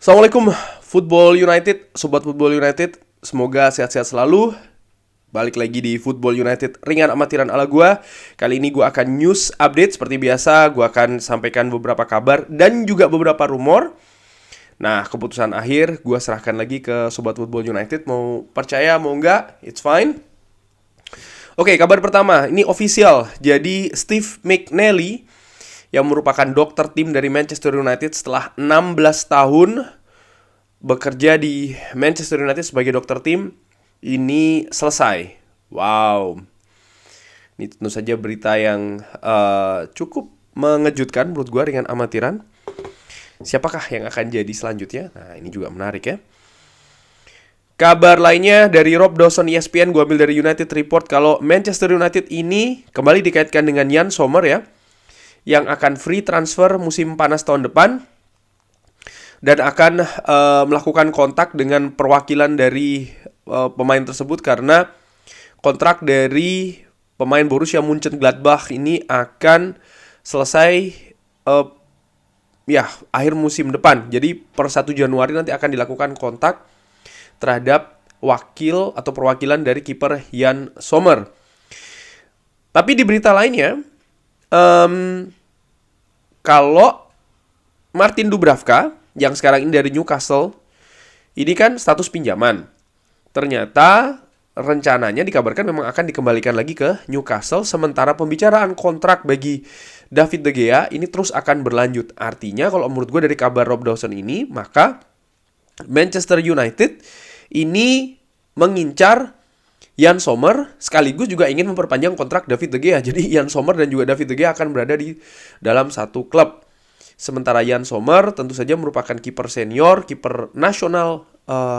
Assalamualaikum Football United, Sobat Football United. Semoga sehat-sehat selalu. Balik lagi di Football United ringan amatiran ala gua. Kali ini gua akan news update seperti biasa. Gua akan sampaikan beberapa kabar dan juga beberapa rumor. Nah, keputusan akhir gua serahkan lagi ke Sobat Football United. Mau percaya mau enggak, it's fine. Oke, kabar pertama, ini official. Jadi Steve McNally yang merupakan dokter tim dari Manchester United setelah 16 tahun bekerja di Manchester United sebagai dokter tim, ini selesai. Wow. Ini tentu saja berita yang cukup mengejutkan menurut gue dengan amatiran. Siapakah yang akan jadi selanjutnya? Nah, ini juga menarik ya. Kabar lainnya dari Rob Dawson ESPN, gue ambil dari United Report, kalau Manchester United ini kembali dikaitkan dengan Yann Sommer ya, yang akan free transfer musim panas tahun depan dan akan melakukan kontak dengan perwakilan dari pemain tersebut karena kontrak dari pemain Borussia Mönchengladbach ini akan selesai akhir musim depan. Jadi per 1 Januari nanti akan dilakukan kontak terhadap wakil atau perwakilan dari kiper Yann Sommer. Tapi di berita lainnya, kalau Martin Dubravka yang sekarang ini dari Newcastle, ini kan status pinjaman. Ternyata rencananya dikabarkan memang akan dikembalikan lagi ke Newcastle, sementara pembicaraan kontrak bagi David De Gea ini terus akan berlanjut. Artinya kalau menurut gue dari kabar Rob Dawson ini, maka Manchester United ini mengincar Yann Sommer sekaligus juga ingin memperpanjang kontrak David De Gea. Jadi Yann Sommer dan juga David De Gea akan berada di dalam satu klub. Sementara Yann Sommer tentu saja merupakan kiper senior, kiper nasional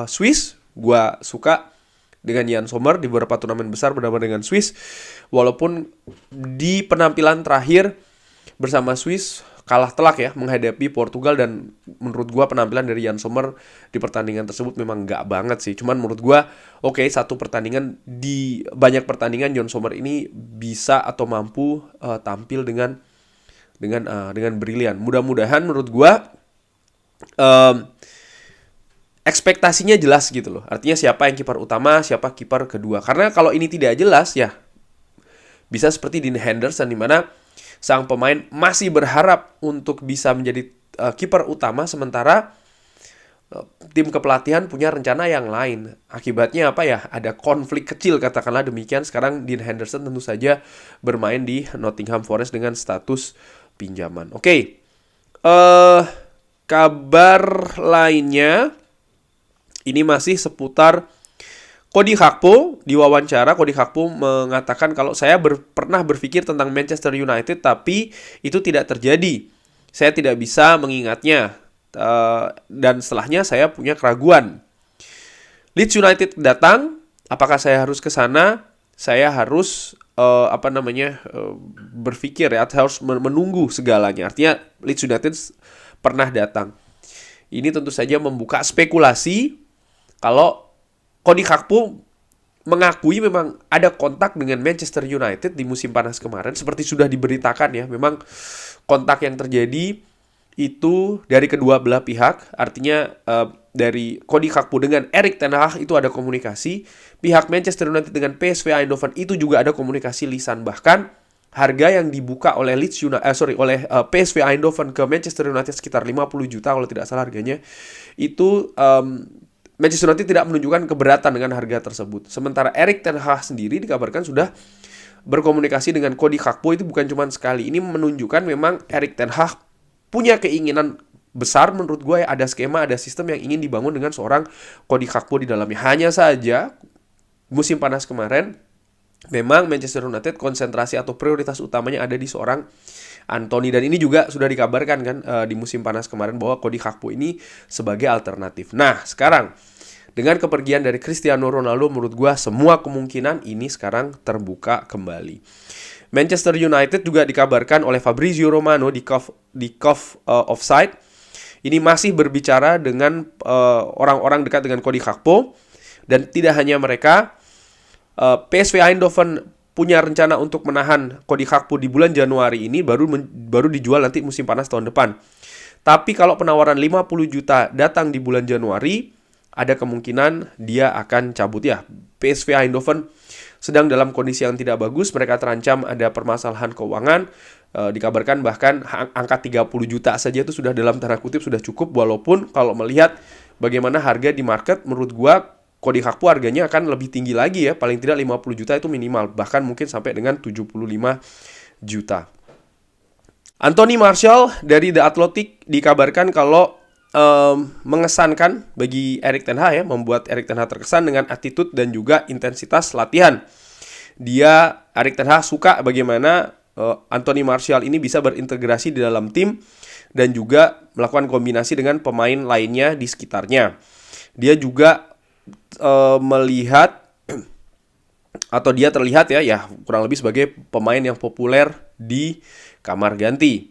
Swiss. Gua suka dengan Yann Sommer di beberapa turnamen besar bersama dengan Swiss. Walaupun di penampilan terakhir bersama Swiss kalah telak ya menghadapi Portugal, dan menurut gua penampilan dari Yann Sommer di pertandingan tersebut memang nggak banget sih. Cuman menurut gua oke, satu pertandingan di banyak pertandingan Yann Sommer ini bisa atau mampu tampil dengan brilian. Mudah-mudahan menurut gua ekspektasinya jelas gitu loh. Artinya siapa yang kiper utama, siapa kiper kedua. Karena kalau ini tidak jelas ya bisa seperti Dean Henderson, di mana sang pemain masih berharap untuk bisa menjadi kiper utama, sementara tim kepelatihan punya rencana yang lain. Akibatnya apa ya? Ada konflik kecil, katakanlah demikian. Sekarang Dean Henderson tentu saja bermain di Nottingham Forest dengan status pinjaman. Oke. Kabar lainnya ini masih seputar Cody Gakpo. Di wawancara, Cody Gakpo mengatakan kalau saya pernah berpikir tentang Manchester United, tapi itu tidak terjadi. Saya tidak bisa mengingatnya. Dan setelahnya saya punya keraguan. Leeds United datang, apakah saya harus ke sana? Saya harus berpikir ya, harus menunggu segalanya. Artinya Leeds United pernah datang. Ini tentu saja membuka spekulasi kalau Cody Gakpo mengakui memang ada kontak dengan Manchester United di musim panas kemarin, seperti sudah diberitakan ya. Memang kontak yang terjadi itu dari kedua belah pihak. Artinya dari Cody Gakpo dengan Erik ten Hag itu ada komunikasi. Pihak Manchester United dengan PSV Eindhoven itu juga ada komunikasi lisan. Bahkan harga yang dibuka oleh PSV Eindhoven ke Manchester United sekitar 50 juta kalau tidak salah harganya. Itu Manchester United tidak menunjukkan keberatan dengan harga tersebut. Sementara Erik ten Hag sendiri dikabarkan sudah berkomunikasi dengan Cody Gakpo, itu bukan cuma sekali. Ini menunjukkan memang Erik ten Hag punya keinginan besar, menurut gue ada skema, ada sistem yang ingin dibangun dengan seorang Cody Gakpo di dalamnya. Hanya saja musim panas kemarin memang Manchester United konsentrasi atau prioritas utamanya ada di seorang Anthony, dan ini juga sudah dikabarkan kan di musim panas kemarin bahwa Cody Gakpo ini sebagai alternatif. Nah, sekarang dengan kepergian dari Cristiano Ronaldo, menurut gue semua kemungkinan ini sekarang terbuka kembali. Manchester United juga dikabarkan oleh Fabrizio Romano di Cove Offside ini masih berbicara dengan orang-orang dekat dengan Cody Gakpo, dan tidak hanya mereka, PSV Eindhoven punya rencana untuk menahan Cody Gakpo di bulan Januari ini, baru dijual nanti musim panas tahun depan. Tapi kalau penawaran 50 juta datang di bulan Januari, ada kemungkinan dia akan cabut ya. PSV Eindhoven sedang dalam kondisi yang tidak bagus, mereka terancam ada permasalahan keuangan. Dikabarkan bahkan angka 30 juta saja itu sudah dalam tanda kutip sudah cukup, walaupun kalau melihat bagaimana harga di market, menurut gua Cody Gakpo harganya akan lebih tinggi lagi ya, paling tidak 50 juta itu minimal, bahkan mungkin sampai dengan 75 juta. Anthony Martial dari The Athletic dikabarkan kalau mengesankan bagi Erik ten Hag ya, membuat Erik ten Hag terkesan dengan attitude dan juga intensitas latihan. Erik ten Hag suka bagaimana Anthony Martial ini bisa berintegrasi di dalam tim dan juga melakukan kombinasi dengan pemain lainnya di sekitarnya. Dia juga melihat atau dia terlihat ya kurang lebih sebagai pemain yang populer di kamar ganti.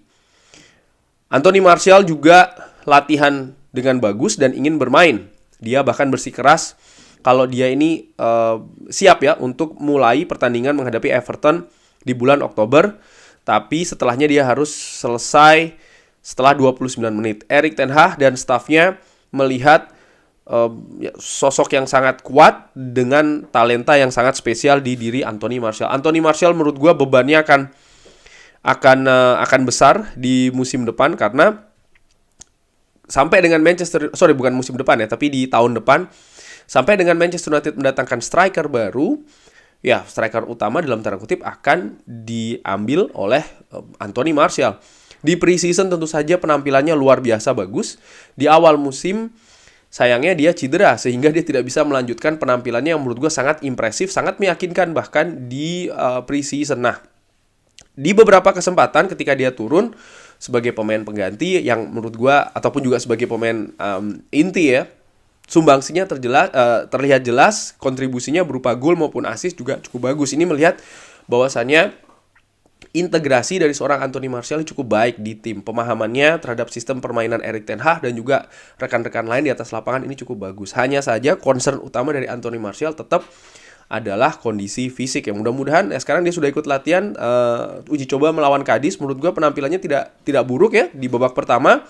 Anthony Martial juga latihan dengan bagus dan ingin bermain. Dia bahkan bersikeras kalau dia ini siap ya untuk mulai pertandingan menghadapi Everton di bulan Oktober. Tapi setelahnya dia harus selesai setelah 29 menit. Erik ten Hag dan stafnya melihat sosok yang sangat kuat dengan talenta yang sangat spesial di diri Anthony Martial. Anthony Martial menurut gue bebannya akan besar di musim depan, karena sampai dengan bukan musim depan ya, tapi di tahun depan sampai dengan Manchester United mendatangkan striker baru, ya striker utama dalam tanda kutip akan diambil oleh Anthony Martial. Di preseason tentu saja penampilannya luar biasa bagus. Di awal musim sayangnya dia cedera sehingga dia tidak bisa melanjutkan penampilannya yang menurut gue sangat impresif, sangat meyakinkan bahkan di preseason. Nah, di beberapa kesempatan ketika dia turun sebagai pemain pengganti yang menurut gue ataupun juga sebagai pemain inti ya, sumbangsinya terlihat jelas, kontribusinya berupa gol maupun assist juga cukup bagus. Ini melihat bahwasannya integrasi dari seorang Anthony Martial cukup baik di tim. Pemahamannya terhadap sistem permainan Erik ten Hag dan juga rekan-rekan lain di atas lapangan ini cukup bagus. Hanya saja concern utama dari Anthony Martial tetap adalah kondisi fisik ya. Mudah-mudahan sekarang dia sudah ikut latihan uji coba melawan Cadiz. Menurut gue penampilannya tidak buruk ya di babak pertama.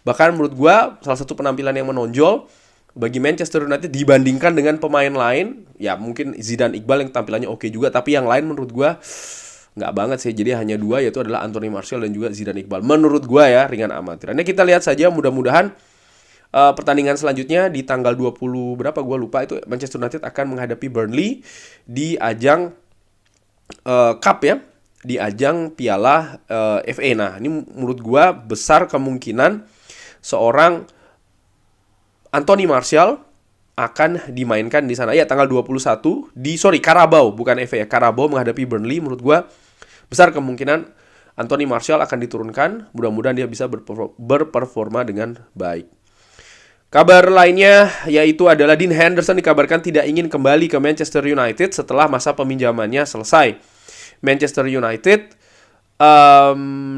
Bahkan menurut gue salah satu penampilan yang menonjol bagi Manchester United dibandingkan dengan pemain lain. Ya mungkin Zidane Iqbal yang tampilannya oke juga, tapi yang lain menurut gue nggak banget sih. Jadi hanya dua, yaitu adalah Anthony Martial dan juga Zidane Iqbal. Menurut gue ya ringan amatir. Nah kita lihat saja, mudah-mudahan pertandingan selanjutnya di tanggal 20 berapa gue lupa itu Manchester United akan menghadapi Burnley di ajang Cup ya, di ajang Piala FA. Nah ini menurut gue besar kemungkinan seorang Anthony Martial akan dimainkan di sana ya tanggal 21 di Carabao, bukan FA ya, Carabao menghadapi Burnley. Menurut gue besar kemungkinan Anthony Martial akan diturunkan. Mudah-mudahan dia bisa berperforma dengan baik. Kabar lainnya yaitu adalah Dean Henderson dikabarkan tidak ingin kembali ke Manchester United setelah masa peminjamannya selesai. Manchester United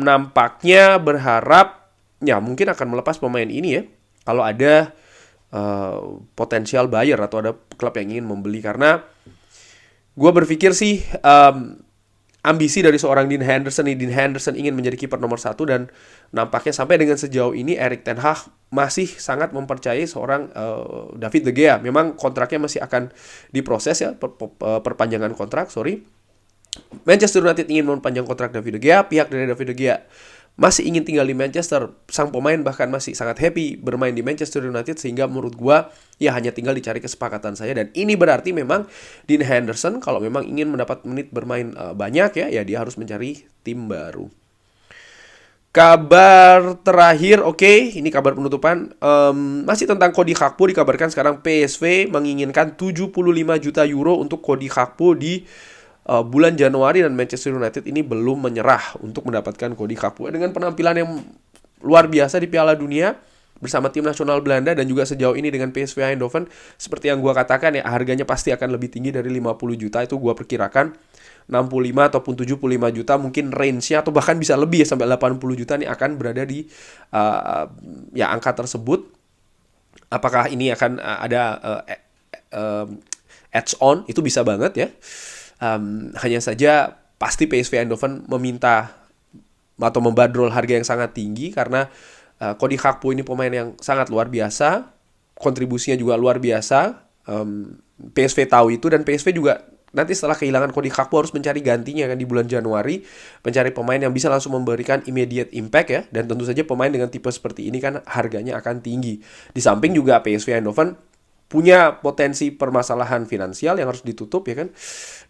nampaknya berharap ya mungkin akan melepas pemain ini ya kalau ada potensial buyer atau ada klub yang ingin membeli, karena gue berpikir sih ambisi dari seorang Dean Henderson ingin menjadi kiper nomor 1, dan nampaknya sampai dengan sejauh ini Erik ten Hag masih sangat mempercayai seorang David De Gea. Memang kontraknya masih akan diproses ya, perpanjangan kontrak, Manchester United ingin memperpanjang kontrak David De Gea, pihak dari David De Gea masih ingin tinggal di Manchester. Sang pemain bahkan masih sangat happy bermain di Manchester United, sehingga menurut gua ya hanya tinggal dicari kesepakatan saja. Dan ini berarti memang Dean Henderson kalau memang ingin mendapat menit bermain banyak ya dia harus mencari tim baru. Kabar terakhir, ini kabar penutupan, masih tentang Cody Gakpo. Dikabarkan sekarang PSV menginginkan 75 juta euro untuk Cody Gakpo di bulan Januari, dan Manchester United ini belum menyerah untuk mendapatkan Cody Gakpo dengan penampilan yang luar biasa di Piala Dunia bersama tim nasional Belanda, dan juga sejauh ini dengan PSV Eindhoven. Seperti yang gue katakan ya, harganya pasti akan lebih tinggi dari 50 juta. Itu gue perkirakan 65 ataupun 75 juta mungkin range-nya, atau bahkan bisa lebih ya sampai 80 juta nih akan berada di angka tersebut. Apakah ini akan ada add on? Itu bisa banget ya. Hanya saja pasti PSV Eindhoven meminta atau membandrol harga yang sangat tinggi, karena Cody Gakpo ini pemain yang sangat luar biasa, kontribusinya juga luar biasa. PSV tahu itu, dan PSV juga nanti setelah kehilangan Cody Gakpo harus mencari gantinya kan di bulan Januari, mencari pemain yang bisa langsung memberikan immediate impact ya, dan tentu saja pemain dengan tipe seperti ini kan harganya akan tinggi. Di samping juga PSV Eindhoven punya potensi permasalahan finansial yang harus ditutup ya kan,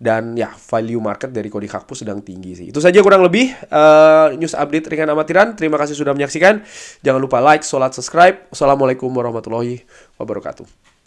dan ya value market dari Cody Gakpo sedang tinggi sih. Itu saja kurang lebih news update ringan amatiran. Terima kasih sudah menyaksikan. Jangan lupa like, subscribe. Wassalamualaikum warahmatullahi wabarakatuh.